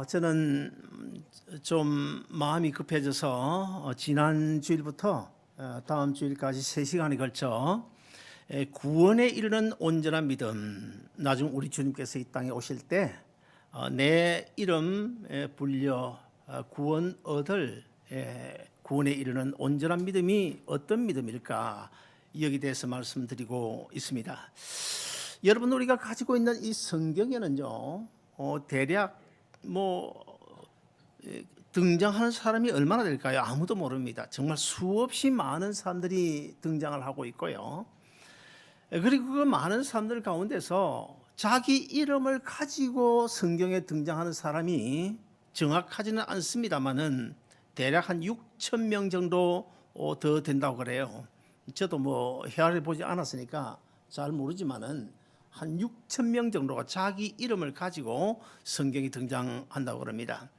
저는 좀 마음이 급해져서 지난 주일부터 다음 주일까지 3시간에 걸쳐 구원에 이르는 온전한 믿음, 나중 우리 주님께서 이 땅에 오실 때 내 이름 불려 구원 얻을 구원에 이르는 온전한 믿음이 어떤 믿음일까, 여기에 대해서 말씀드리고 있습니다. 여러분, 우리가 가지고 있는 이 성경에는요, 대략 등장하는 사람이 얼마나 될까요? 아무도 모릅니다. 정말 수없이 많은 사람들이 등장을 하고 있고요. 그리고 그 많은 사람들 가운데서 자기 이름을 가지고 성경에 등장하는 사람이 정확하지는 않습니다만은 대략 한 6천 명 정도 더 된다고 그래요. 저도 헤아려 보지 않았으니까 잘 모르지만은 한 6천 명 정도가 자기 이름을 가지고 성경에 등장한다고 그럽니다.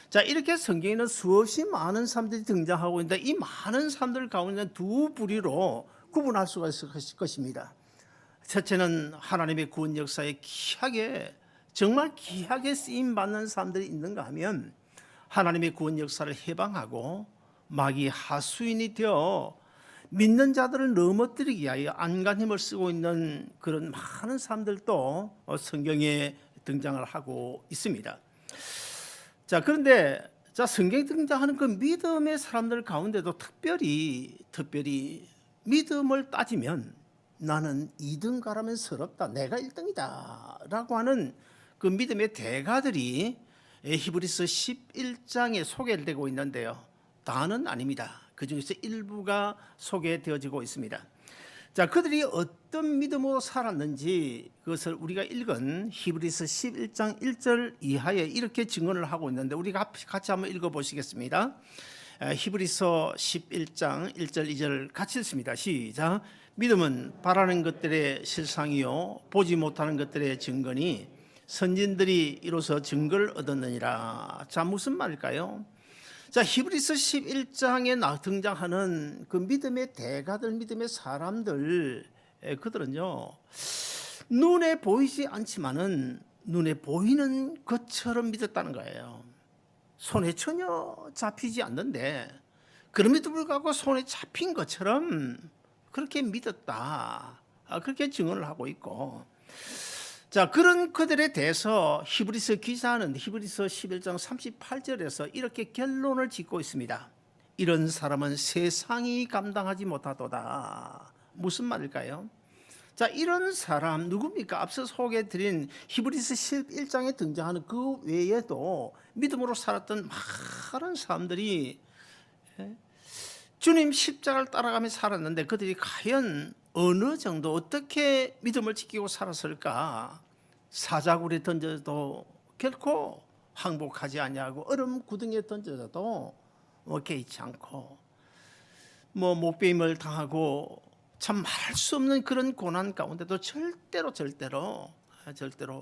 자, 이렇게 성경에는 수없이 많은 사람들이 등장하고 있는데 이 많은 사람들 가운데 두 부류로 구분할 수가 있을 것입니다. 첫째는 하나님의 구원 역사에 정말 귀하게 쓰임 받는 사람들이 있는가 하면 하나님의 구원 역사를 해방하고 마귀 하수인이 되어 믿는 자들을 넘어뜨리기 위하여 안간 힘을 쓰고 있는 그런 많은 사람들도 성경에 등장을 하고 있습니다. 자, 그런데 성경에 등장하는 그 믿음의 사람들 가운데도 특별히 믿음을 따지면 나는 2등가라면 서럽다, 내가 1등이다 라고 하는 그 믿음의 대가들이 히브리서 11장에 소개되고 있는데요, 다는 아닙니다. 그 중에서 일부가 소개되어지고 있습니다. 자, 그들이 어떤 믿음으로 살았는지 그것을 우리가 읽은 히브리서 11장 1절 이하에 이렇게 증언을 하고 있는데 우리가 같이 한번 읽어보시겠습니다. 히브리서 11장 1절 2절 같이 읽습니다. 시작. 믿음은 바라는 것들의 실상이요 보지 못하는 것들의 증거니 선진들이 이로써 증거를 얻었느니라. 자, 무슨 말일까요? 자, 히브리서 11장에 등장하는 그 믿음의 대가들, 믿음의 사람들, 그들은요, 눈에 보이지 않지만은 눈에 보이는 것처럼 믿었다는 거예요. 손에 전혀 잡히지 않는데 그럼에도 불구하고 손에 잡힌 것처럼 그렇게 믿었다, 그렇게 증언을 하고 있고, 자, 그런 그들에 대해서 히브리서 기자는 히브리서 11장 38절에서 이렇게 결론을 짓고 있습니다. 이런 사람은 세상이 감당하지 못하도다. 무슨 말일까요? 자, 이런 사람 누굽니까? 앞서 소개해드린 히브리서 11장에 등장하는 그 외에도 믿음으로 살았던 많은 사람들이 주님 십자가를 따라가며 살았는데 그들이 과연 어느 정도 어떻게 믿음을 지키고 살았을까? 사자굴에 던져도 결코 항복하지 아니하고 얼음 구덩이에 던져도 개의치 않고 목베임을 당하고 참 말할 수 없는 그런 고난 가운데도 절대로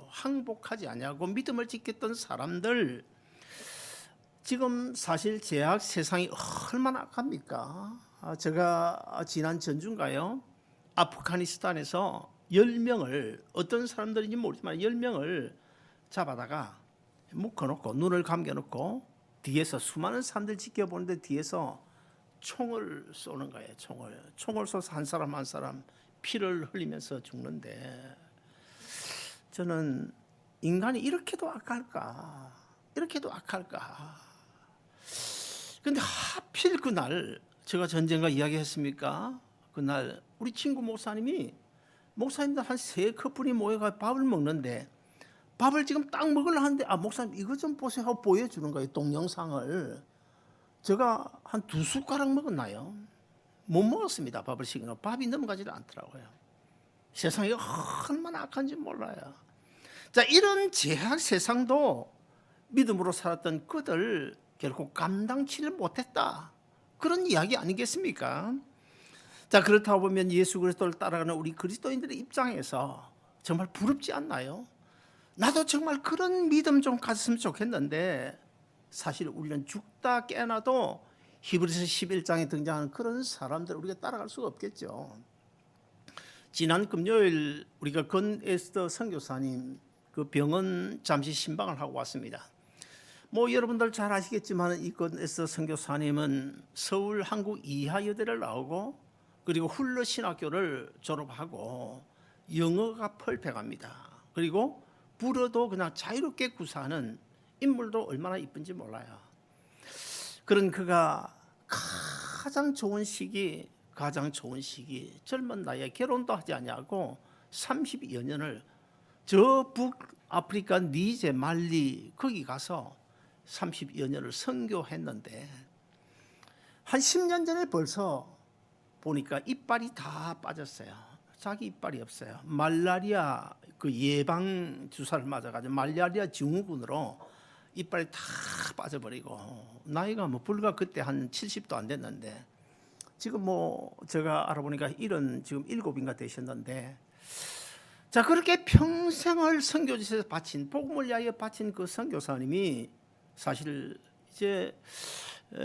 항복하지 아니하고 믿음을 지켰던 사람들, 지금 사실 제약 세상이 얼마나 악합니까? 제가 지난 전주인가요? 아프가니스탄에서 10명을, 어떤 사람들인지 모르지만 10명을 잡아다가 묶어놓고 눈을 감겨놓고 뒤에서 수많은 사람들 지켜보는데 뒤에서 총을 쏘는 거예요. 총을 쏘서 한 사람 한 사람 피를 흘리면서 죽는데, 저는 인간이 이렇게도 악할까? 근데 하필 그날, 제가 전쟁과 이야기했습니까? 그날 우리 친구 목사님들 한 3커플이 모여가 밥을 먹는데, 밥을 지금 딱 먹으려 하는데 목사님 이거 좀 보세요 하고 보여주는 거예요. 동영상을. 제가 한 2숟가락 먹었나요? 못 먹었습니다. 밥을 시키고 밥이 넘어가지를 않더라고요. 세상이 얼마나 악한지 몰라요. 자, 이런 제약 세상도 믿음으로 살았던 그들 결국 감당치를 못했다, 그런 이야기 아니겠습니까? 자, 그렇다고 보면 예수 그리스도를 따라가는 우리 그리스도인들의 입장에서 정말 부럽지 않나요? 나도 정말 그런 믿음 좀 가졌으면 좋겠는데, 사실 우리는 죽다 깨어나도 히브리서 11장에 등장하는 그런 사람들 우리가 따라갈 수가 없겠죠. 지난 금요일 우리가 건 에스더 선교사님 그 병원 잠시 신방을 하고 왔습니다. 뭐 여러분들 잘 아시겠지만 이건에서 선교사님은 서울 한국 이하여대를 나오고 그리고 훌러 신학교를 졸업하고 영어가 펄펙합니다. 그리고 불어도 그냥 자유롭게 구사하는 인물도 얼마나 이쁜지 몰라요. 그런 그가 가장 좋은 시기 젊은 나이에 결혼도 하지 않냐고 30여 년을 저 북아프리카 니제 말리 거기 가서 30여 년을 선교했는데 한 10년 전에 벌써 보니까 이빨이 다 빠졌어요. 자기 이빨이 없어요. 말라리아 그 예방 주사를 맞아가지고 말라리아 증후군으로 이빨이 다 빠져버리고 나이가 뭐 불과 그때 한 70도 안 됐는데 지금 뭐 제가 알아보니까 지금 7인가 되셨는데 자 그렇게 평생을 선교지에서 바친 복음을 위하여 바친 그 선교사님이 사실 이제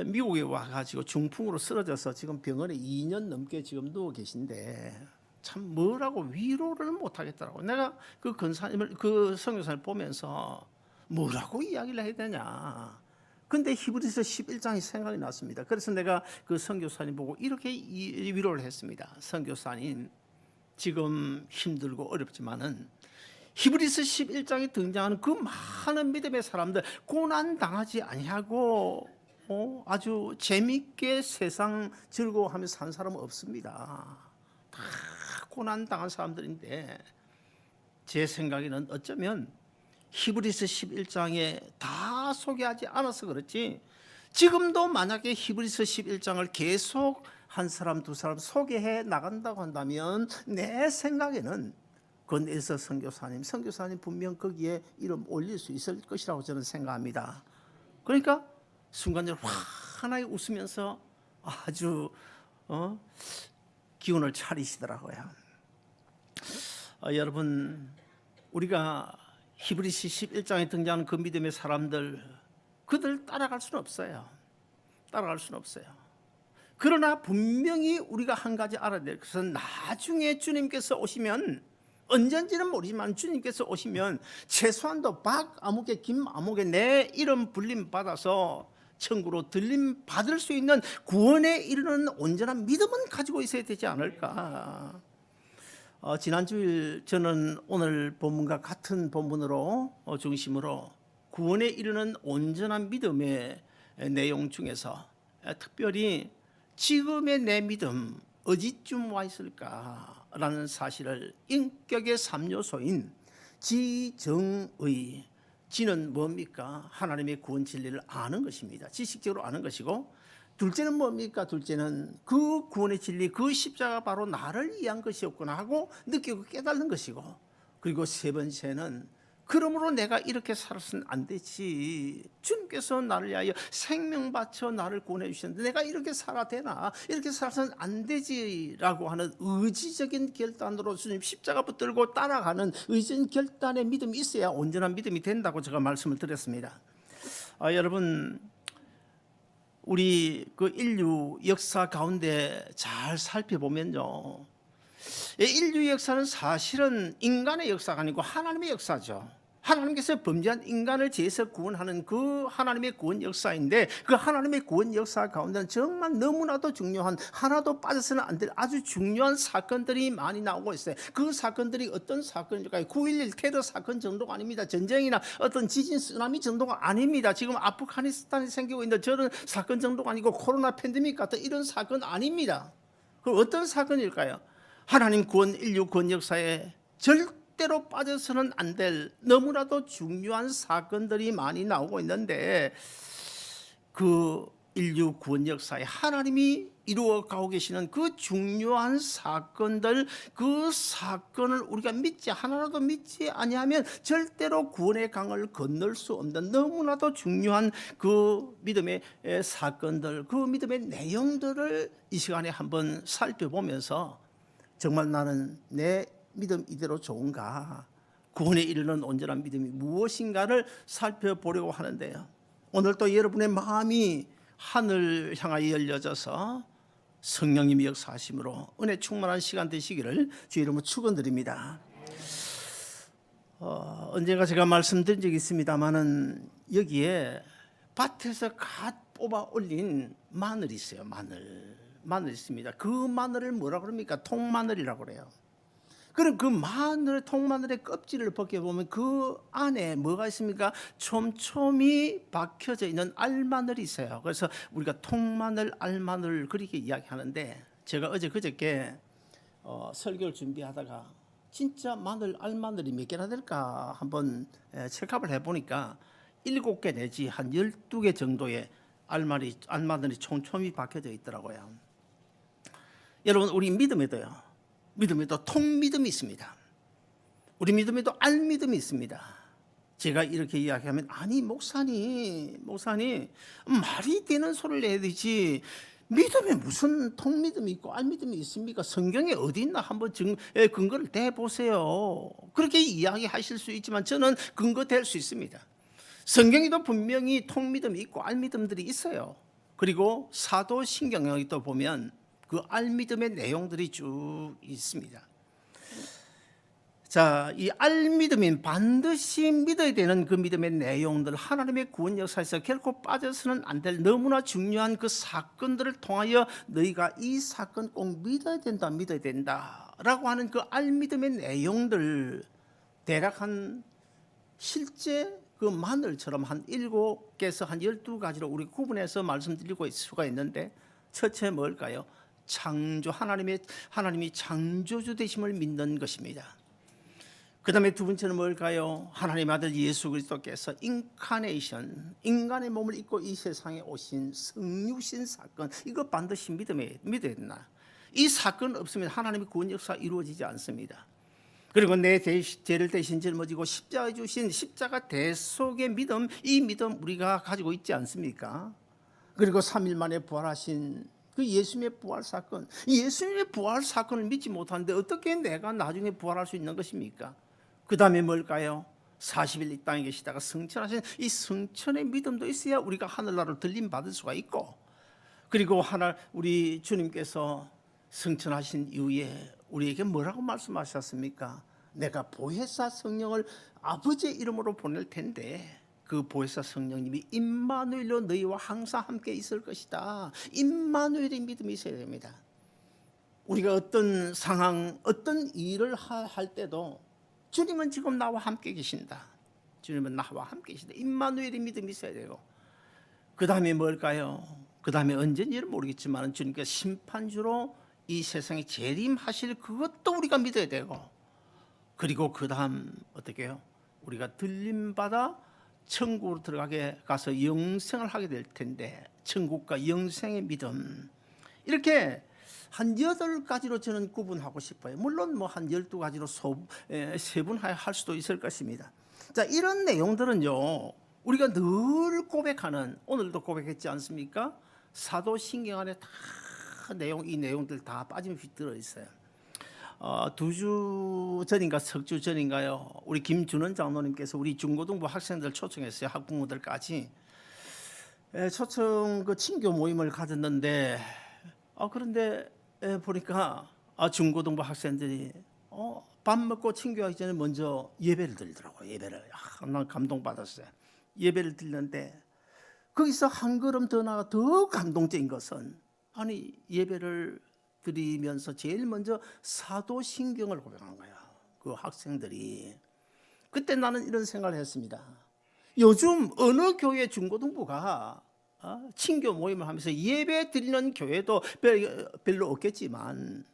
미국에 와가지고 중풍으로 쓰러져서 지금 병원에 2년 넘게 지금 누워 계신데 참 뭐라고 위로를 못 하겠더라고. 내가 그 권사님을 그 선교사를 보면서 뭐라고 이야기를 해야 되냐. 근데 히브리서 11장이 생각이 났습니다. 그래서 내가 그 선교사님 보고 이렇게 위로를 했습니다. 선교사님 지금 힘들고 어렵지만은 히브리서 11장에 등장하는 그 많은 믿음의 사람들 고난 당하지 아니하고 아주 재밌게 세상 즐거워하면서 산 사람은 없습니다. 다 고난 당한 사람들인데 제 생각에는 어쩌면 히브리서 11장에 다 소개하지 않아서 그렇지 지금도 만약에 히브리서 11장을 계속 한 사람 두 사람 소개해 나간다고 한다면 내 생각에는 건에서 선교사님 분명 거기에 이름 올릴 수 있을 것이라고 저는 생각합니다. 그러니까 순간적으로 환하게 웃으면서 아주 기운을 차리시더라고요. 여러분 우리가 히브리서 11장에 등장하는 그 믿음의 사람들 그들 따라갈 수는 없어요. 그러나 분명히 우리가 한 가지 알아야 될 것은 나중에 주님께서 오시면 언젠지는 모르지만 주님께서 오시면 최소한도 박아무개 김아무개 내 이름 불림 받아서 천국으로 들림 받을 수 있는 구원에 이르는 온전한 믿음은 가지고 있어야 되지 않을까. 지난 주일 저는 오늘 본문과 같은 본문으로 중심으로 구원에 이르는 온전한 믿음의 내용 중에서 특별히 지금의 내 믿음 어디쯤 와 있을까라는 사실을 인격의 3요소인 지정의 지는 뭡니까? 하나님의 구원 진리를 아는 것입니다. 지식적으로 아는 것이고 둘째는 뭡니까? 둘째는 그 구원의 진리 그 십자가 바로 나를 위한 것이었구나 하고 느끼고 깨닫는 것이고 그리고 세 번째는 그러므로 내가 이렇게 살아서는 안 되지. 주님께서 나를 위하여 생명 바쳐 나를 구원해 주셨는데 내가 이렇게 살아야 되나? 이렇게 살아서는 안 되지라고 하는 의지적인 결단으로 주님 십자가 붙들고 따라가는 의지적인 결단의 믿음이 있어야 온전한 믿음이 된다고 제가 말씀을 드렸습니다. 여러분 우리 그 인류 역사 가운데 잘 살펴보면요. 인류 역사는 사실은 인간의 역사가 아니고 하나님의 역사죠. 하나님께서 범죄한 인간을 죄에서 구원하는 그 하나님의 구원 역사인데 그 하나님의 구원 역사 가운데는 정말 너무나도 중요한 하나도 빠져서는 안 될 아주 중요한 사건들이 많이 나오고 있어요. 그 사건들이 어떤 사건일까요? 9.11 테러 사건 정도가 아닙니다. 전쟁이나 어떤 지진 쓰나미 정도가 아닙니다. 지금 아프가니스탄에 생기고 있는 저런 사건 정도가 아니고 코로나 팬데믹 같은 이런 사건 아닙니다. 그럼 어떤 사건일까요? 하나님 구원 인류 구원 역사에 절대로 빠져서는 안 될 너무나도 중요한 사건들이 많이 나오고 있는데 그 인류 구원 역사에 하나님이 이루어 가고 계시는 그 중요한 사건들 그 사건을 우리가 하나라도 믿지 아니하면 절대로 구원의 강을 건널 수 없는 너무나도 중요한 그 믿음의 사건들 그 믿음의 내용들을 이 시간에 한번 살펴보면서 정말 나는 내 믿음 이대로 좋은가? 구원에 이르는 온전한 믿음이 무엇인가를 살펴보려고 하는데요. 오늘 또 여러분의 마음이 하늘 향하여 열려져서 성령님이 역사하심으로 은혜 충만한 시간 되시기를 주의 이름으로 축원드립니다. 언젠가 제가 말씀드린 적이 있습니다마는 여기에 밭에서 갓 뽑아 올린 마늘이 있어요. 마늘 있습니다. 그 마늘을 뭐라 그럽니까? 통마늘이라고 그래요. 그럼 그 마늘, 통마늘의 껍질을 벗겨보면 그 안에 뭐가 있습니까? 촘촘히 박혀져 있는 알마늘이 있어요. 그래서 우리가 통마늘, 알마늘 그렇게 이야기하는데, 제가 어제 그저께 설교를 준비하다가 진짜 마늘, 알마늘이 몇 개나 될까 한번 체크업을 해보니까 7개 내지 한 12개 정도의 알마늘이 촘촘히 박혀져 있더라고요. 여러분, 우리 믿음에도요, 믿음에도 통믿음이 있습니다. 우리 믿음에도 알믿음이 있습니다. 제가 이렇게 이야기하면, 아니 목사님 말이 되는 소리를 해야 되지, 믿음에 무슨 통믿음이 있고 알믿음이 있습니까? 성경에 어디 있나 한번 근거를 대보세요. 그렇게 이야기하실 수 있지만 저는 근거 될 수 있습니다. 성경에도 분명히 통믿음이 있고 알믿음들이 있어요. 그리고 사도신경에 또 보면 그 알믿음의 내용들이 쭉 있습니다. 자, 이 알믿음인 반드시 믿어야 되는 그 믿음의 내용들, 하나님의 구원 역사에서 결코 빠져서는 안 될 너무나 중요한 그 사건들을 통하여 너희가 이 사건 꼭 믿어야 된다 라고 하는 그 알믿음의 내용들, 대략 한 실제 그 마늘처럼 한 7개에서 한 12가지로 우리 구분해서 말씀드리고 있을 수가 있는데, 첫째 뭘까요? 하나님이 창조주 되심을 믿는 것입니다. 그 다음에 두 번째는 뭘까요? 하나님의 아들 예수 그리스도께서 인카네이션, 인간의 몸을 입고 이 세상에 오신 성육신 사건, 이거 반드시 믿어야 된다. 이 사건 없으면 하나님의 구원 역사가 이루어지지 않습니다. 그리고 내 죄를 대신 짊어지고 십자가에 주신 십자가 대속의 믿음, 이 믿음 우리가 가지고 있지 않습니까? 그리고 3일 만에 부활하신 그 예수님의 부활 사건, 예수님의 부활 사건을 믿지 못하는데 어떻게 내가 나중에 부활할 수 있는 것입니까? 그 다음에 뭘까요? 40일 이 땅에 계시다가 승천하신 이 승천의 믿음도 있어야 우리가 하늘나라로 들림 받을 수가 있고, 그리고 우리 주님께서 승천하신 이후에 우리에게 뭐라고 말씀하셨습니까? 내가 보혜사 성령을 아버지의 이름으로 보낼 텐데 그 보혜사 성령님이 임마누엘로 너희와 항상 함께 있을 것이다. 임마누엘의 믿음이 있어야 됩니다. 우리가 어떤 상황, 어떤 일을 할 때도 주님은 지금 나와 함께 계신다. 주님은 나와 함께 계신다. 임마누엘의 믿음이 있어야 되고, 그 다음에 뭘까요? 그 다음에 언제인지는 모르겠지만 주님께서 심판주로 이 세상에 재림하실 그것도 우리가 믿어야 되고, 그리고 그 다음 어떻게 해요? 우리가 들림받아 천국으로 들어가게 가서 영생을 하게 될 텐데, 천국과 영생의 믿음, 이렇게 한 8가지로 저는 구분하고 싶어요. 물론 뭐 한 12가지로 세분할 수도 있을 것입니다. 자, 이런 내용들은요, 우리가 늘 고백하는, 오늘도 고백했지 않습니까? 사도신경 안에 다 이 내용들 다 빠짐없이 들어있어요. 2주 전인가 석 주 전인가요, 우리 김준원 장로님께서 우리 중고등부 학생들 초청했어요. 학부모들까지 초청 그 친교 모임을 가졌는데, 그런데 보니까 중고등부 학생들이 밥 먹고 친교하기 전에 먼저 예배를 드리더라고요. 예배를. 난 감동받았어요. 예배를 드리는데 거기서 한 걸음 더 나가 더 감동적인 것은, 아니 예배를 드리면서 제일 먼저 사도신경을 고백하는 거야, 그 학생들이. 그때 나는 이런 생각을 했습니다. 요즘 어느 교회 중고등부가 친교 모임을 하면서 예배 드리는 교회도 별로 없겠지만,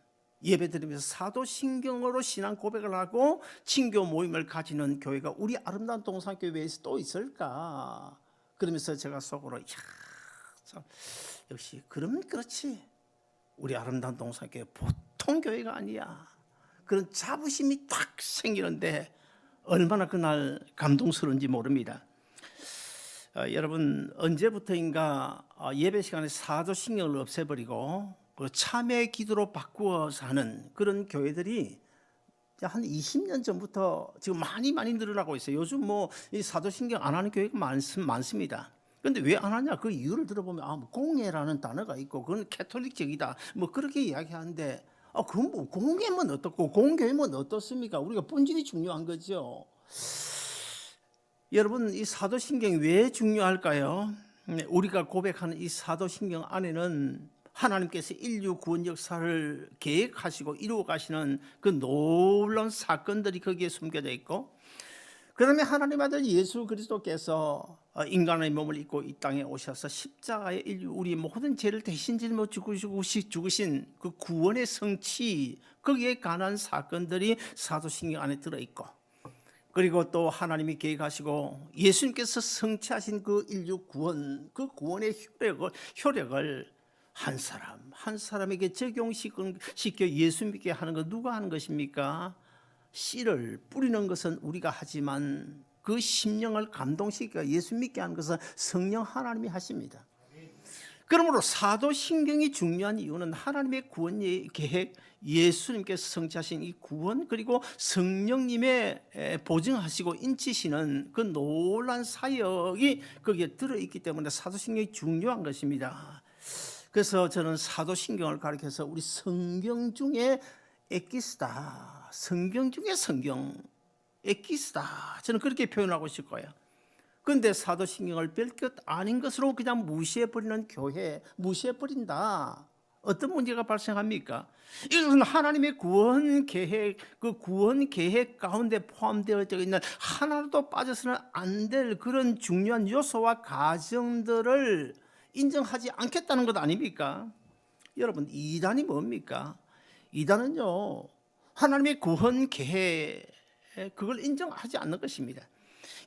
예배 드리면서 사도신경으로 신앙 고백을 하고 친교 모임을 가지는 교회가 우리 아름다운 동산교회에서 또 있을까? 그러면서 제가 속으로 참, 역시 그렇지, 우리 아름다운 동산교회 보통 교회가 아니야. 그런 자부심이 딱 생기는데 얼마나 그날 감동스러운지 모릅니다. 여러분, 언제부터인가 예배 시간에 사도신경을 없애버리고 참회 기도로 바꾸어서 하는 그런 교회들이 한 20년 전부터 지금 많이 늘어나고 있어요. 요즘 뭐 이 사도신경 안 하는 교회가 많습니다. 그런데 왜 안 하냐? 그 이유를 들어보면 공예라는 단어가 있고 그건 캐톨릭적이다, 뭐 그렇게 이야기하는데, 그건 뭐 공예면 어떻고 공교회면 어떻습니까? 우리가 본질이 중요한 거죠. 여러분, 이 사도신경이 왜 중요할까요? 우리가 고백하는 이 사도신경 안에는 하나님께서 인류 구원 역사를 계획하시고 이루어 가시는 그 놀라운 사건들이 거기에 숨겨져 있고, 그다음에 하나님 아들 예수 그리스도께서 인간의 몸을 입고 이 땅에 오셔서 십자가에 인류 우리 모든 죄를 대신 짊어 죽으신 그 구원의 성취, 거기에 관한 사건들이 사도신경 안에 들어있고, 그리고 또 하나님이 계획하시고 예수님께서 성취하신 그 인류 구원, 그 구원의 효력을 한 사람 한 사람에게 적용시켜 예수 믿게 하는 것 누가 하는 것입니까? 씨를 뿌리는 것은 우리가 하지만 그 심령을 감동시켜 예수 믿게 하는 것은 성령 하나님이 하십니다. 그러므로 사도신경이 중요한 이유는 하나님의 구원 계획, 예수님께서 성취하신 이 구원, 그리고 성령님의 보증하시고 인치시는 그 놀란 사역이 거기에 들어있기 때문에 사도신경이 중요한 것입니다. 그래서 저는 사도신경을 가리켜서 우리 성경 중에 에키스다, 성경 중에 성경, 에키스다, 저는 그렇게 표현하고 싶어요. 그런데 사도신경을 별것 아닌 것으로 그냥 무시해버리는 교회, 무시해버린다. 어떤 문제가 발생합니까? 이것은 하나님의 구원 계획, 그 구원 계획 가운데 포함되어 있는 하나도 빠져서는 안 될 그런 중요한 요소와 가정들을 인정하지 않겠다는 것 아닙니까? 여러분, 이단이 뭡니까? 이단은요, 하나님의 구원 계획, 그걸 인정하지 않는 것입니다.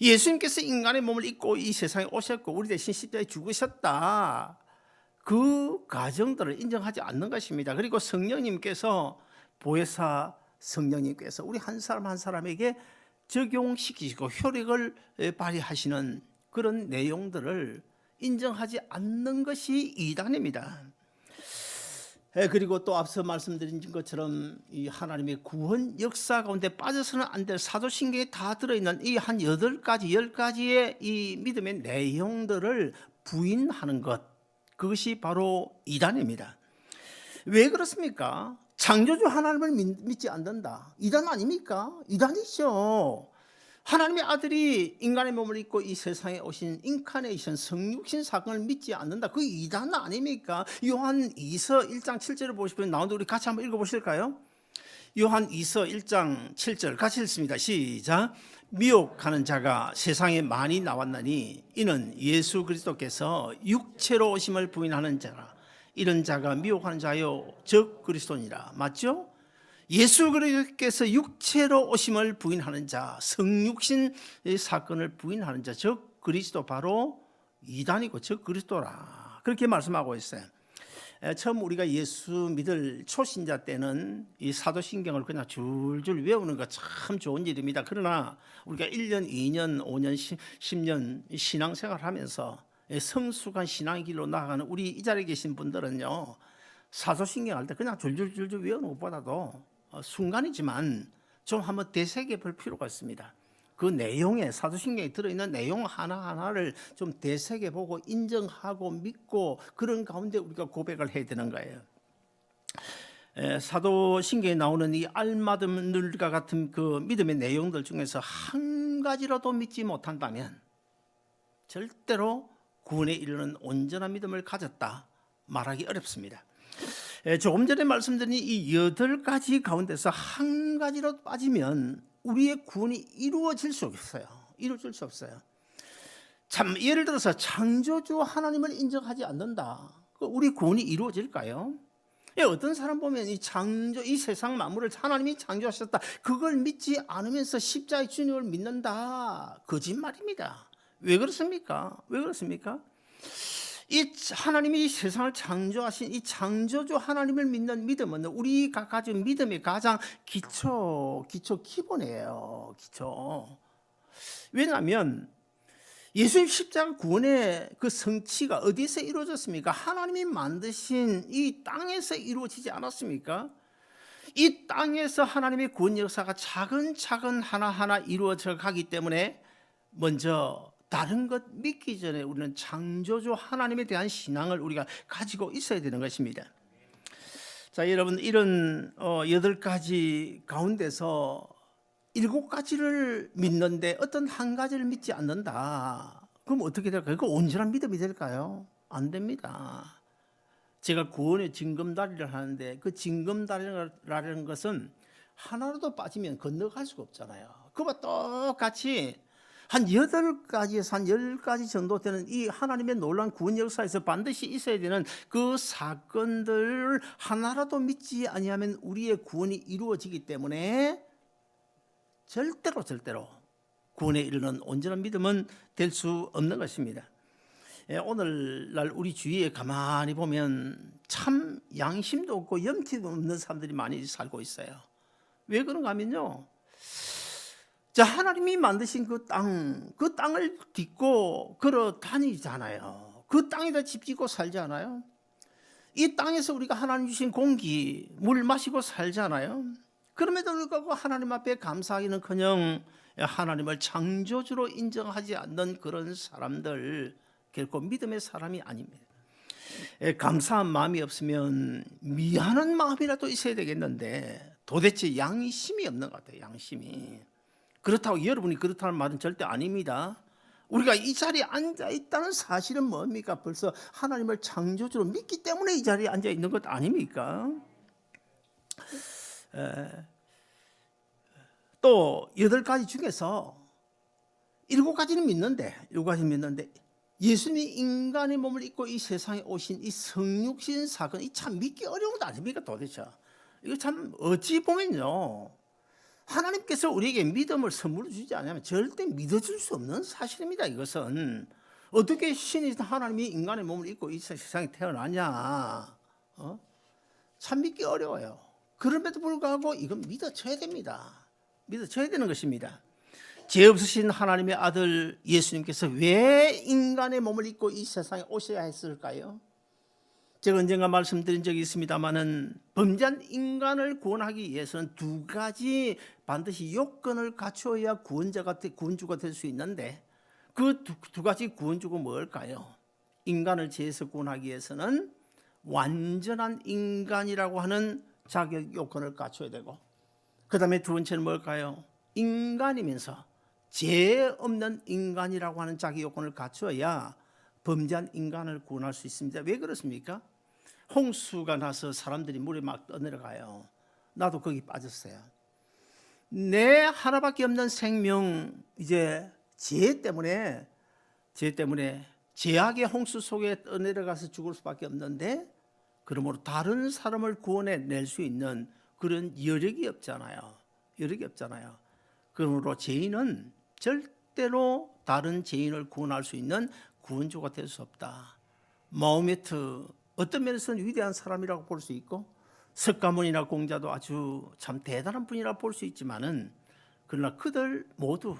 예수님께서 인간의 몸을 입고 이 세상에 오셨고 우리 대신 십자가에 죽으셨다, 그 과정들을 인정하지 않는 것입니다. 그리고 성령님께서, 보혜사 성령님께서 우리 한 사람 한 사람에게 적용시키시고 효력을 발휘하시는 그런 내용들을 인정하지 않는 것이 이단입니다. 그리고 또 앞서 말씀드린 것처럼 이 하나님의 구원 역사 가운데 빠져서는 안 될 사도신경에 다 들어있는 이 한 8가지, 10가지의 이 믿음의 내용들을 부인하는 것, 그것이 바로 이단입니다. 왜 그렇습니까? 창조주 하나님을 믿지 않는다, 이단 아닙니까? 이단이죠. 하나님의 아들이 인간의 몸을 입고 이 세상에 오신 인카네이션, 성육신 사건을 믿지 않는다, 그 이단 아닙니까? 요한 2서 1장 7절을 보시면 나오는데 우리 같이 한번 읽어보실까요? 요한 2서 1장 7절 같이 읽습니다. 시작. 미혹하는 자가 세상에 많이 나왔나니 이는 예수 그리스도께서 육체로 오심을 부인하는 자라. 이런 자가 미혹하는 자요 즉 그리스도니라. 맞죠? 예수 그리스도께서 육체로 오심을 부인하는 자, 성육신 사건을 부인하는 자, 즉 그리스도, 바로 이단이고 즉 그리스도라, 그렇게 말씀하고 있어요. 처음 우리가 예수 믿을 초신자 때는 이 사도신경을 그냥 줄줄 외우는 거 참 좋은 일입니다. 그러나 우리가 1년, 2년, 5년, 10년 신앙생활을 하면서 성숙한 신앙의 길로 나아가는 우리 이 자리에 계신 분들은요, 사도신경 할 때 그냥 줄줄줄줄 외우는 것보다도 순간이지만 좀 한번 되새겨 볼 필요가 있습니다. 그 내용에, 사도신경에 들어있는 내용 하나하나를 좀 되새겨 보고 인정하고 믿고 그런 가운데 우리가 고백을 해야 되는 거예요. 사도신경에 나오는 이 알맞음들과 같은 그 믿음의 내용들 중에서 한 가지라도 믿지 못한다면 절대로 구원에 이르는 온전한 믿음을 가졌다 말하기 어렵습니다. 조금 전에 말씀드린 이 8가지 가운데서 한 가지로 빠지면 우리의 구원이 이루어질 수 없어요. 이루어질 수 없어요. 참, 예를 들어서 창조주 하나님을 인정하지 않는다, 우리 구원이 이루어질까요? 어떤 사람 보면 이 세상 만물을 하나님이 창조하셨다, 그걸 믿지 않으면서 십자가의 주님을 믿는다, 거짓말입니다. 왜 그렇습니까? 왜 그렇습니까? 이 하나님이 이 세상을 창조하신 이 창조주 하나님을 믿는 믿음은 우리가 가진 믿음의 가장 기본이에요. 기초. 왜냐하면 예수님 십자가 구원의 그 성취가 어디서 이루어졌습니까? 하나님이 만드신 이 땅에서 이루어지지 않았습니까? 이 땅에서 하나님의 구원 역사가 차근차근 하나하나 이루어져 가기 때문에 먼저 다른 것 믿기 전에 우리는 창조주 하나님에 대한 신앙을 우리가 가지고 있어야 되는 것입니다. 자, 여러분, 이런 8가지 가운데서 7가지를 믿는데 어떤 한 가지를 믿지 않는다, 그럼 어떻게 될까요? 그 온전한 믿음이 될까요? 안 됩니다. 제가 구원의 징검다리를 하는데 그 징검다리라는 것은 하나라도 빠지면 건너갈 수가 없잖아요. 그와 똑같이 한 8가지에서 한 10가지 정도 되는 이 하나님의 놀라운 구원 역사에서 반드시 있어야 되는 그 사건들 하나라도 믿지 아니하면 우리의 구원이 이루어지기 때문에 절대로 구원에 이르는 온전한 믿음은 될 수 없는 것입니다. 오늘날 우리 주위에 가만히 보면 참 양심도 없고 염치도 없는 사람들이 많이 살고 있어요. 왜 그런가 하면요, 자, 하나님이 만드신 그 땅을 딛고 걸어 다니잖아요. 그 땅에다 집 짓고 살잖아요. 이 땅에서 우리가 하나님 주신 공기, 물 마시고 살잖아요. 그럼에도 불구하고 하나님 앞에 감사하기는커녕 하나님을 창조주로 인정하지 않는 그런 사람들, 결코 믿음의 사람이 아닙니다. 감사한 마음이 없으면 미안한 마음이라도 있어야 되겠는데 도대체 양심이 없는 것 같아요. 양심이. 그렇다고 여러분이 그렇다는 말은 절대 아닙니다. 우리가 이 자리에 앉아 있다는 사실은 뭡니까? 벌써 하나님을 창조주로 믿기 때문에 이 자리에 앉아 있는 것 아닙니까? 또 8가지 중에서 7가지는 믿는데 예수님이 인간의 몸을 입고 이 세상에 오신 이 성육신 사건, 이 참 믿기 어려운 것 아닙니까 도대체? 이거 참 어찌 보면요, 하나님께서 우리에게 믿음을 선물로 주지 않으면 절대 믿어줄 수 없는 사실입니다. 이것은 어떻게 신이 하나님이 인간의 몸을 입고 이 세상에 태어나냐, 참 믿기 어려워요. 그럼에도 불구하고 이건 믿어져야 됩니다. 믿어져야 되는 것입니다. 죄 없으신 하나님의 아들 예수님께서 왜 인간의 몸을 입고 이 세상에 오셔야 했을까요? 제가 언젠가 말씀드린 적이 있습니다마는 범죄한 인간을 구원하기 위해서는 2가지 반드시 요건을 갖추어야 구원주가 될 수 있는데 그 두 가지 구원주가 뭘까요? 인간을 죄에서 구원하기 위해서는 완전한 인간이라고 하는 자격 요건을 갖춰야 되고, 그 다음에 2번째는 뭘까요? 인간이면서 죄 없는 인간이라고 하는 자기 요건을 갖추어야 범죄한 인간을 구원할 수 있습니다. 왜 그렇습니까? 홍수가 나서 사람들이 물에 막 떠내려가요. 나도 거기 빠졌어요. 내 하나밖에 없는 생명, 이제 죄 때문에 죄악의 홍수 속에 떠내려가서 죽을 수밖에 없는데, 그러므로 다른 사람을 구원해낼 수 있는 그런 여력이 없잖아요. 그러므로 죄인은 절대로 다른 죄인을 구원할 수 있는 구원주가 될 수 없다. 마호메트, 어떤 면에서는 위대한 사람이라고 볼 수 있고 석가모니나 공자도 아주 참 대단한 분이라고 볼 수 있지만은, 그러나 그들 모두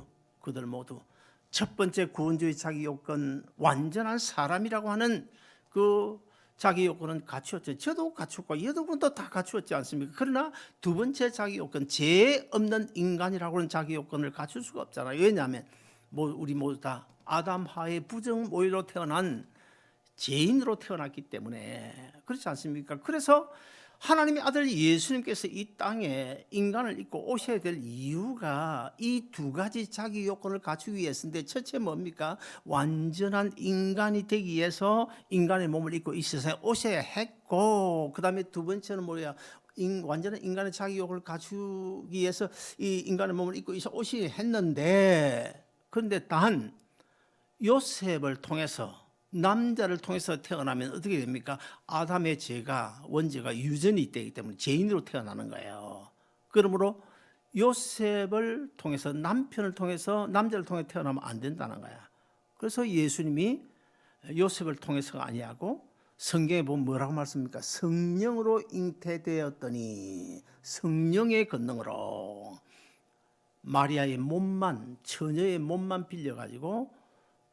첫 번째 구원주의 자기 요건, 완전한 사람이라고 하는 그 자기 요건은 갖추었죠. 저도 갖췄고 여러분도 다 갖추었지 않습니까? 그러나 2번째 자기 요건, 죄 없는 인간이라고 하는 자기 요건을 갖출 수가 없잖아요. 왜냐하면 우리 모두 다 아담 하의 부정 모의로 태어난 죄인으로 태어났기 때문에, 그렇지 않습니까? 그래서 하나님의 아들 예수님께서 이 땅에 인간을 입고 오셔야 될 이유가 이 2가지 자기 요건을 갖추기 위해서인데, 첫째 뭡니까? 완전한 인간이 되기 위해서 인간의 몸을 입고 이 세상에 오셔야 했고, 그 다음에 2번째는 뭐야? 완전한 인간의 자기 요건을 갖추기 위해서 이 인간의 몸을 입고 오셔야 했는데, 그런데 단 요셉을 통해서, 남자를 통해서 태어나면 어떻게 됩니까? 아담의 원죄가 유전이 되기 때문에 죄인으로 태어나는 거예요. 그러므로 요셉을 통해서, 남자를 통해 태어나면 안 된다는 거야. 그래서 예수님이 요셉을 통해서가 아니하고 성경에 보면 뭐라고 말씀합니까? 성령으로 잉태되었더니, 성령의 권능으로 마리아의 몸만, 처녀의 몸만 빌려가지고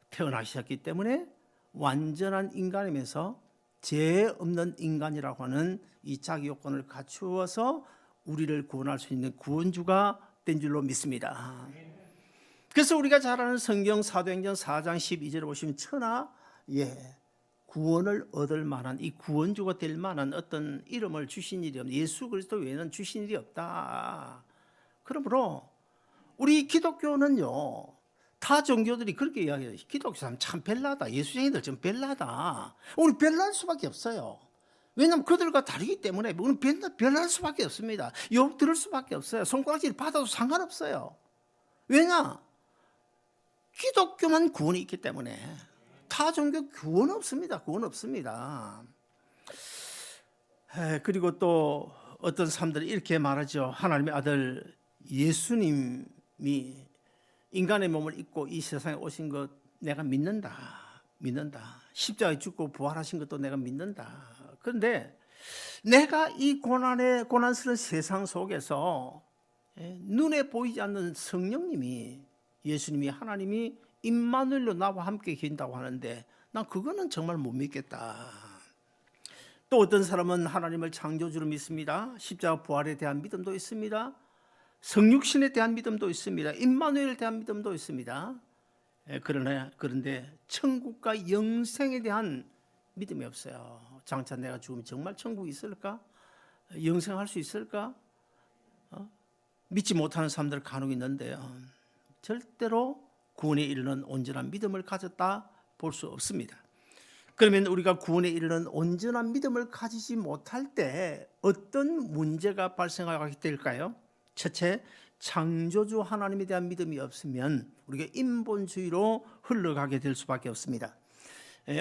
태어나셨기 때문에 완전한 인간이면서 죄 없는 인간이라고 하는 이 자기 요건을 갖추어서 우리를 구원할 수 있는 구원주가 된 줄로 믿습니다. 그래서 우리가 잘 아는 성경 사도행전 4장 12절에 보시면 구원을 얻을 만한, 이 구원주가 될 만한 어떤 이름을 주신 일이 없다. 예수 그리스도 외에는 주신 일이 없다. 그러므로 우리 기독교는요, 타 종교들이 그렇게 이야기해요. 기독교 사람 참 별나다. 예수쟁이들 좀 별나다. 우리 별날 수밖에 없어요. 왜냐하면 그들과 다르기 때문에 우리는 별날 수밖에 없습니다. 욕 들을 수밖에 없어요. 손가락질 받아도 상관없어요. 왜냐? 기독교만 구원이 있기 때문에 타 종교 구원 없습니다. 구원 없습니다. 그리고 또 어떤 사람들이 이렇게 말하죠. 하나님의 아들 예수님이 인간의 몸을 입고 이 세상에 오신 것 내가 믿는다. 십자가에 죽고 부활하신 것도 내가 믿는다. 그런데 내가 이 고난스러운 세상 속에서 눈에 보이지 않는 성령님이, 예수님이, 하나님이 임마누엘로 나와 함께 계신다고 하는데 난 그거는 정말 못 믿겠다. 또 어떤 사람은 하나님을 창조주로 믿습니다. 십자가 부활에 대한 믿음도 있습니다. 성육신에 대한 믿음도 있습니다. 임마누엘에 대한 믿음도 있습니다. 그런데 천국과 영생에 대한 믿음이 없어요. 장차 내가 죽으면 정말 천국이 있을까? 영생할 수 있을까? 믿지 못하는 사람들 간혹 있는데요. 절대로 구원에 이르는 온전한 믿음을 가졌다 볼 수 없습니다. 그러면 우리가 구원에 이르는 온전한 믿음을 가지지 못할 때 어떤 문제가 발생하게 될까요? 첫째, 창조주 하나님에 대한 믿음이 없으면 우리가 인본주의로 흘러가게 될 수밖에 없습니다.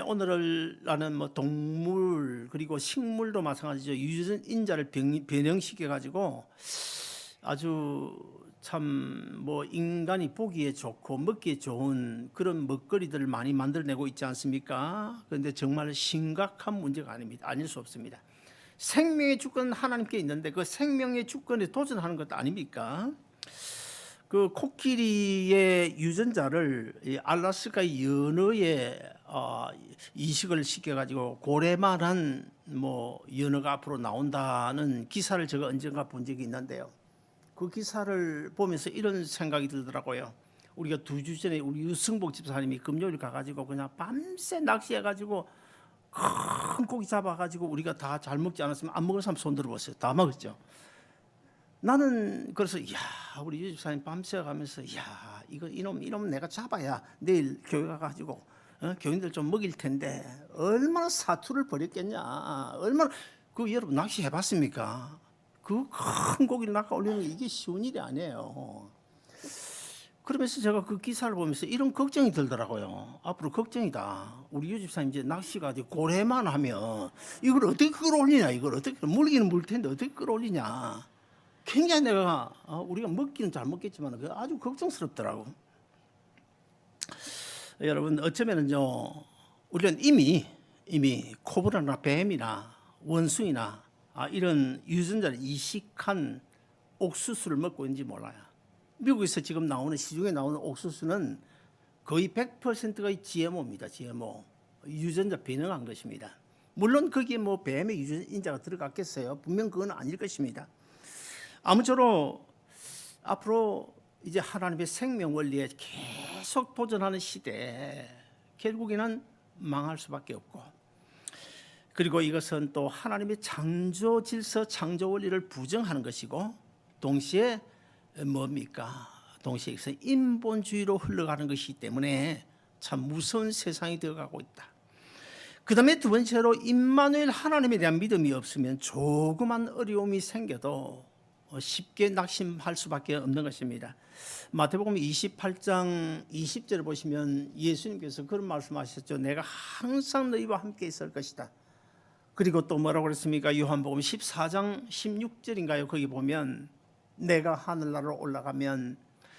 오늘날은 뭐 동물 그리고 식물도 마찬가지죠. 유전인자를 변형시켜 가지고 아주 참 뭐 인간이 보기에 좋고 먹기에 좋은 그런 먹거리들을 많이 만들어내고 있지 않습니까? 그런데 정말 심각한 문제가 아닐 수 없습니다. 생명의 주권은 하나님께 있는데 그 생명의 주권에 도전하는 것 아닙니까? 그 코끼리의 유전자를 알라스카의 연어에 이식을 시켜가지고 고래만한 뭐 연어가 앞으로 나온다는 기사를 제가 언젠가 본 적이 있는데요. 그 기사를 보면서 이런 생각이 들더라고요. 우리가 2주 전에 우리 유승복 집사님이 금요일 가가지고 그냥 밤새 낚시해가지고 큰 고기 잡아가지고 우리가 다 잘 먹지 않았으면 안 먹은 사람 손 들어보세요. 다 먹었죠. 나는 그래서 우리 유 집사님 밤새 가면서 이놈 내가 잡아야 내일 교회 가가지고 교인들 좀 먹일 텐데 얼마나 사투를 벌였겠냐. 얼마나 여러분 낚시 해봤습니까? 그 큰 고기를 낚아 올리는 게 이게 쉬운 일이 아니에요. 그러면서 제가 그 기사를 보면서 이런 걱정이 들더라고요. 앞으로 걱정이다. 우리 유 집사님 이제 낚시가 고래만 하면 이걸 어떻게 끌어올리냐. 이걸 어떻게 물기는 물 텐데 어떻게 끌어올리냐. 굉장히 내가 우리가 먹기는 잘 먹겠지만 아주 걱정스럽더라고. 여러분 어쩌면은요 우리는 이미 코브라나 뱀이나 원숭이나 이런 유전자를 이식한 옥수수를 먹고 있는지 몰라요. 미국에서 지금 시중에 나오는 옥수수는 거의 100%가 GMO입니다. GMO. 유전자 변형한 것입니다. 물론 거기에 뭐 뱀의 유전자가 들어갔겠어요. 분명 그건 아닐 것입니다. 아무쪼록 앞으로 이제 하나님의 생명 원리에 계속 도전하는 시대에 결국에는 망할 수밖에 없고, 그리고 이것은 또 하나님의 창조 질서, 창조 원리를 부정하는 것이고, 동시에 뭡니까? 동시에 이것은 인본주의로 흘러가는 것이기 때문에 참 무서운 세상이 되어가고 있다. 그 다음에 두 번째로 임마누엘 하나님에 대한 믿음이 없으면 조그만 어려움이 생겨도 쉽게 낙심할 수밖에 없는 것입니다. 마태복음 28장 20절을 보시면 예수님께서 그런 말씀하셨죠. 내가 항상 너희와 함께 있을 것이다. 그리고 또 뭐라고 그랬습니까? 요한복음 14장 16절인가요? 거기 보면 내가 하늘나라로 올라가면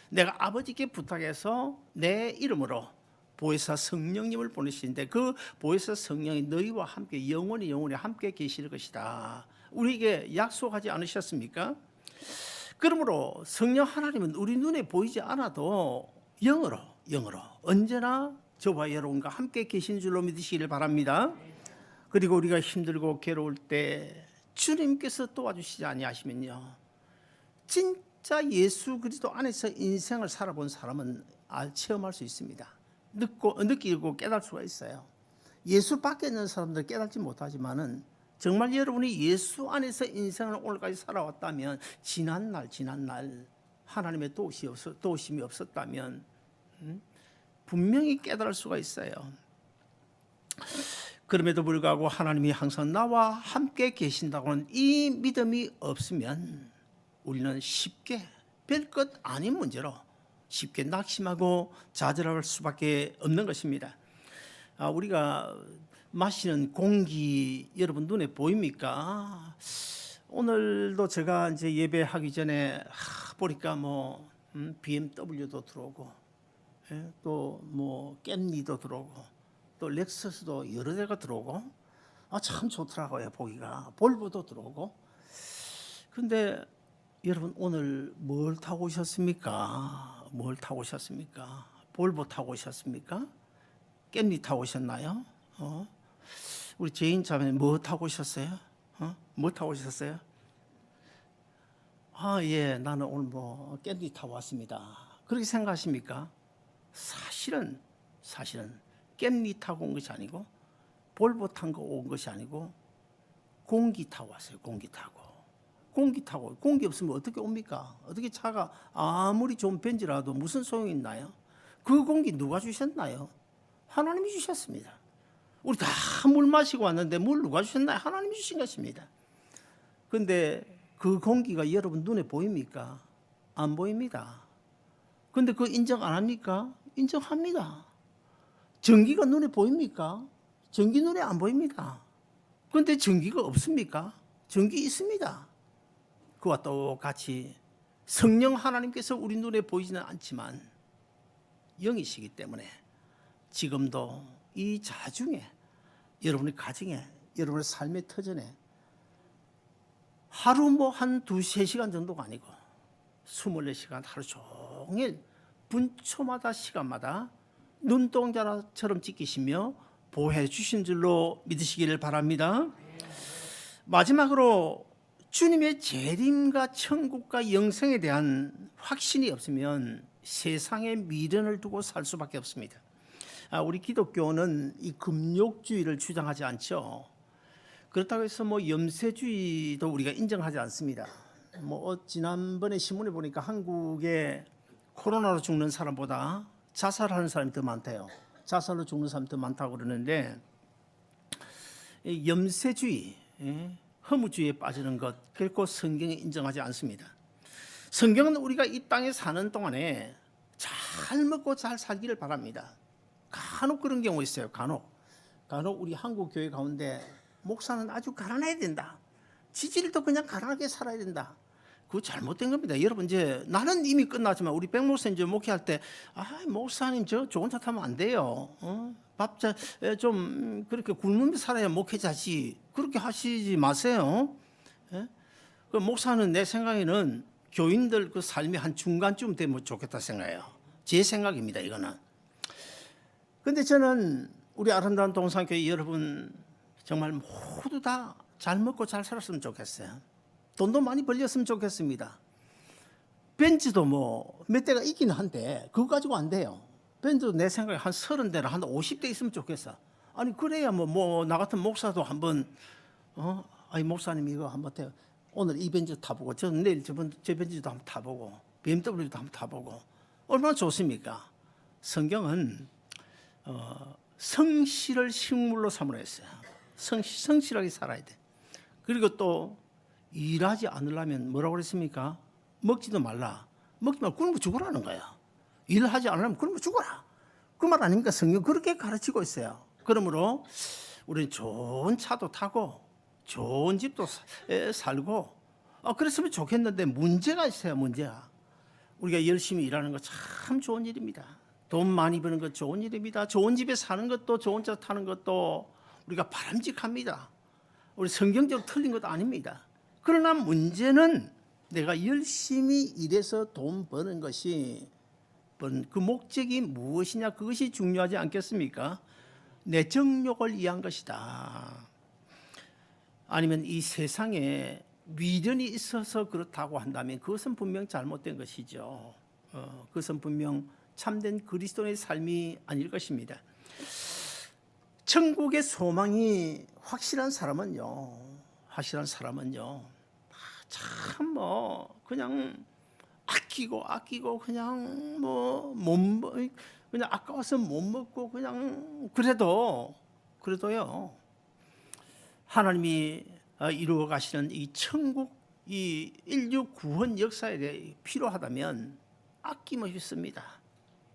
내가 아버지께 부탁해서 내 이름으로 보혜사 성령님을 보내시는데 그 보혜사 성령이 너희와 함께 영원히 함께 계실 것이다. 우리에게 약속하지 않으셨습니까? 그러므로 성령 하나님은 우리 눈에 보이지 않아도 영으로 언제나 저와 여러분과 함께 계신 줄로 믿으시기를 바랍니다. 그리고 우리가 힘들고 괴로울 때 주님께서 도와주시지 아니하시면요, 진짜 예수 그리스도 안에서 인생을 살아본 사람은 체험할 수 있습니다. 느끼고 깨달을 수가 있어요. 예수 밖에 있는 사람들 깨닫지 못하지만은 정말 여러분이 예수 안에서 인생을 오늘까지 살아왔다면 지난날 하나님의 도우심이 없었다면 분명히 깨달을 수가 있어요. 그럼에도 불구하고 하나님이 항상 나와 함께 계신다고는 이 믿음이 없으면 우리는 쉽게 별것 아닌 문제로 쉽게 낙심하고 좌절할 수밖에 없는 것입니다. 우리가 마시는 공기 여러분 눈에 보입니까? 오늘도 제가 이제 예배하기 전에 보니까 뭐 BMW도 들어오고, 또 뭐 깻니도 들어오고, 또 렉서스도 여러 대가 들어오고, 참 좋더라고요 보기가. 볼보도 들어오고. 근데 여러분 오늘 뭘 타고 오셨습니까? 뭘 타고 오셨습니까? 볼보 타고 오셨습니까? 깻니 타고 오셨나요? 우리 제인 자매 뭐 타고 오셨어요? 뭐 타고 오셨어요? 예, 나는 오늘 뭐 깻니 타고 왔습니다. 그렇게 생각하십니까? 사실은 깻니 타고 온 것이 아니고 볼보 탄 거 온 것이 아니고 공기 타고 왔어요. 공기 타고 공기 없으면 어떻게 옵니까? 어떻게 차가 아무리 좋은 벤츠라도 무슨 소용이 있나요? 그 공기 누가 주셨나요? 하나님이 주셨습니다. 우리 다 물 마시고 왔는데 물 누가 주셨나요? 하나님이 주신 것입니다. 근데 그 공기가 여러분 눈에 보입니까? 안 보입니다. 근데 그거 인정 안 합니까? 인정합니다. 전기가 눈에 보입니까? 전기 눈에 안 보입니다. 근데 전기가 없습니까? 전기 있습니다. 그와 똑같이 성령 하나님께서 우리 눈에 보이지는 않지만 영이시기 때문에 지금도 이 자중에 여러분의 가정에 여러분의 삶의 터전에 하루 뭐 한 2-3시간 정도가 아니고 24시간 하루 종일 분초마다 시간마다 눈동자처럼 지키시며 보호해 주신 줄로 믿으시기를 바랍니다. 마지막으로 주님의 재림과 천국과 영생에 대한 확신이 없으면 세상에 미련을 두고 살 수밖에 없습니다. 우리 기독교는 이 금욕주의를 주장하지 않죠. 그렇다고 해서 뭐 염세주의도 우리가 인정하지 않습니다. 지난번에 신문에 보니까 한국에 코로나로 죽는 사람보다 자살하는 사람이 더 많대요. 자살로 죽는 사람이 더 많다고 그러는데 염세주의, 허무주의에 빠지는 것 결코 성경이 인정하지 않습니다. 성경은 우리가 이 땅에 사는 동안에 잘 먹고 잘 살기를 바랍니다. 간혹 그런 경우 있어요. 간혹 우리 한국 교회 가운데 목사는 아주 가난해야 된다. 지지리도 그냥 가난하게 살아야 된다. 그거 잘못된 겁니다. 여러분 이제 나는 이미 끝났지만 우리 백 목사님 이제 목회할 때 목사님 저 좋은 차 타면 안 돼요. 밥자 좀 그렇게 굶으면서 살아야 목회자지. 그렇게 하시지 마세요. 그 목사는 내 생각에는 교인들 그 삶이 한 중간쯤 되면 좋겠다 생각해요. 제 생각입니다. 이거는. 근데 저는 우리 아름다운 동산교회 여러분 정말 모두 다 잘 먹고 잘 살았으면 좋겠어요. 돈도 많이 벌렸으면 좋겠습니다. 벤츠도 뭐 몇 대가 있긴 한데 그거 가지고 안 돼요. 벤츠도 내 생각에 한 30대나 한 50대 있으면 좋겠어. 아니 그래야 나 같은 목사도 한번 목사님 이거 한번 태 오늘 이 벤츠 타보고 저는 내일 저 벤츠도 한번 타보고 BMW도 한번 타보고 얼마나 좋습니까? 성경은 성실을 식물로 삼으라 했어요. 성실하게 살아야 돼. 그리고 또 일하지 않으려면 뭐라고 그랬습니까? 먹지도 말라. 먹지 말고 굶어 죽으라는 거야. 일하지 않으려면 굶어 죽어라. 그 말 아닙니까? 성경 그렇게 가르치고 있어요. 그러므로 우리는 좋은 차도 타고 좋은 집도 살고 그랬으면 좋겠는데 문제가 있어요. 문제가. 우리가 열심히 일하는 거 참 좋은 일입니다. 돈 많이 버는 것 좋은 일입니다. 좋은 집에 사는 것도 좋은 차 타는 것도 우리가 바람직합니다. 우리 성경적으로 틀린 것도 아닙니다. 그러나 문제는 내가 열심히 일해서 돈 버는 것이 그 목적이 무엇이냐 그것이 중요하지 않겠습니까? 내 정욕을 위한 것이다. 아니면 이 세상에 미련이 있어서 그렇다고 한다면 그것은 분명 잘못된 것이죠. 그것은 분명 참된 그리스도의 삶이 아닐 것입니다. 천국의 소망이 확실한 사람은요 참 그냥 아끼고 그냥 그냥 아까워서 못 먹고 그냥 그래도요. 하나님이 이루어 가시는 이 천국, 이 인류 구원 역사에 대해 필요하다면 아낌없이 씁니다.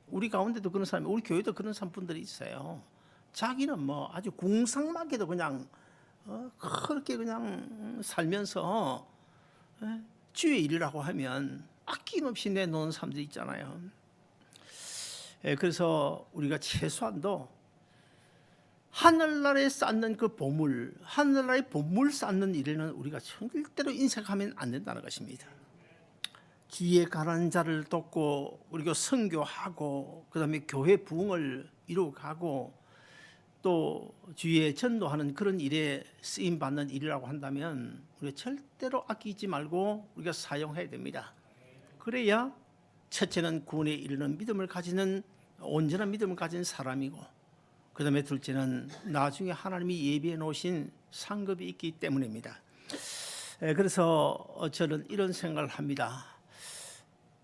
우리 가운데도 그런 사람이, 우리 교회도 그런 사람분들이 있어요. 자기는 뭐 아주 궁상맞게도 그냥 그렇게 그냥 살면서 주의 일이라고 하면 아낌없이 내놓는 사람들이 있잖아요. 그래서 우리가 최소한도 하늘나라에 쌓는 그 보물, 하늘나라의 보물 쌓는 일에는 우리가 절대로 인색하면 안 된다는 것입니다. 주위에 가난한 자를 돕고 우리가 선교하고 그다음에 교회 부흥을 이루어가고 또 주위에 전도하는 그런 일에 쓰임 받는 일이라고 한다면 우리가 절대로 아끼지 말고 우리가 사용해야 됩니다. 그래야 첫째는 구원에 이르는 믿음을 가지는 온전한 믿음을 가진 사람이고, 그 다음에 둘째는 나중에 하나님이 예비해 놓으신 상급이 있기 때문입니다. 그래서 저는 이런 생각을 합니다.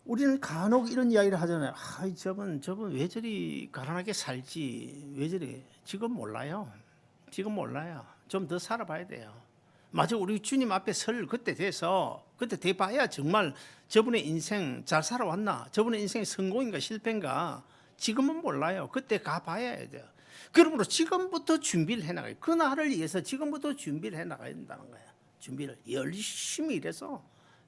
우리는 간혹 이런 이야기를 하잖아요. 저분 왜 저리 가난하게 살지, 왜 저리. 지금 몰라요. 좀 더 살아봐야 돼요. 마저 우리 주님 앞에 설 그때 돼봐야 정말 저분의 인생 잘 살아왔나, 저분의 인생이 성공인가 실패인가 지금은 몰라요. 그때 가봐야 돼요. 그러므로 지금부터 준비를 해나가요. 그 날을 위해서 지금부터 준비를 해나가야 된다는 거예요. 준비를 열심히 일해서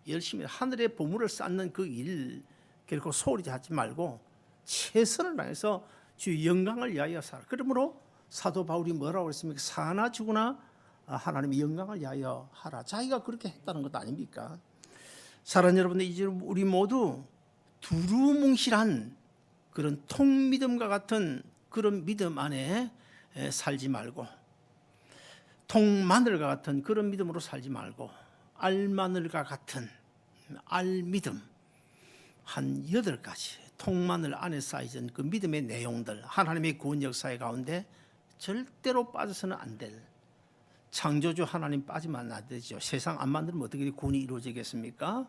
열심히 하늘의 보물을 쌓는 그 일 결코 소홀히 하지 말고 최선을 다해서 주의 영광을 위하여 살아. 그러므로 사도 바울이 뭐라고 그랬습니까? 사나 죽으나 하나님의 영광을 위하여 하라. 자기가 그렇게 했다는 것 아닙니까? 사랑하는 여러분들, 이제 우리 모두 두루뭉실한 그런 통믿음과 같은 그런 믿음 안에 살지 말고, 통마늘과 같은 그런 믿음으로 살지 말고, 알마늘과 같은 알믿음 한 8가지 통마늘 안에 쌓여진 그 믿음의 내용들, 하나님의 구원 역사의 가운데 절대로 빠져서는 안 될, 창조주 하나님 빠지면 안 되죠. 세상 안 만들면 어떻게 구원이 이루어지겠습니까?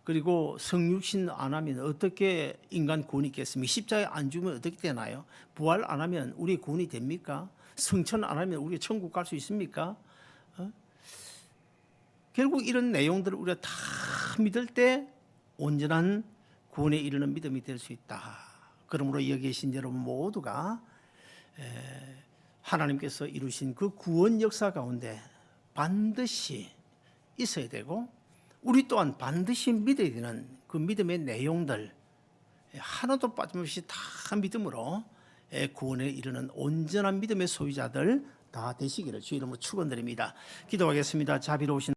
그리고 성육신 안 하면 어떻게 인간 구원이 있겠습니까? 십자가에 안 죽으면 어떻게 되나요? 부활 안 하면 우리 구원이 됩니까? 성천 안 하면 우리 천국 갈 수 있습니까? 결국 이런 내용들을 우리가 다 믿을 때 온전한 구원에 이르는 믿음이 될 수 있다. 그러므로 여기 계신 여러분 모두가 하나님께서 이루신 그 구원 역사 가운데 반드시 있어야 되고, 우리 또한 반드시 믿어야 되는 그 믿음의 내용들 하나도 빠짐없이 다 믿음으로 구원에 이르는 온전한 믿음의 소유자들 다 되시기를 주의 이름으로 축원드립니다. 기도하겠습니다. 자비로우신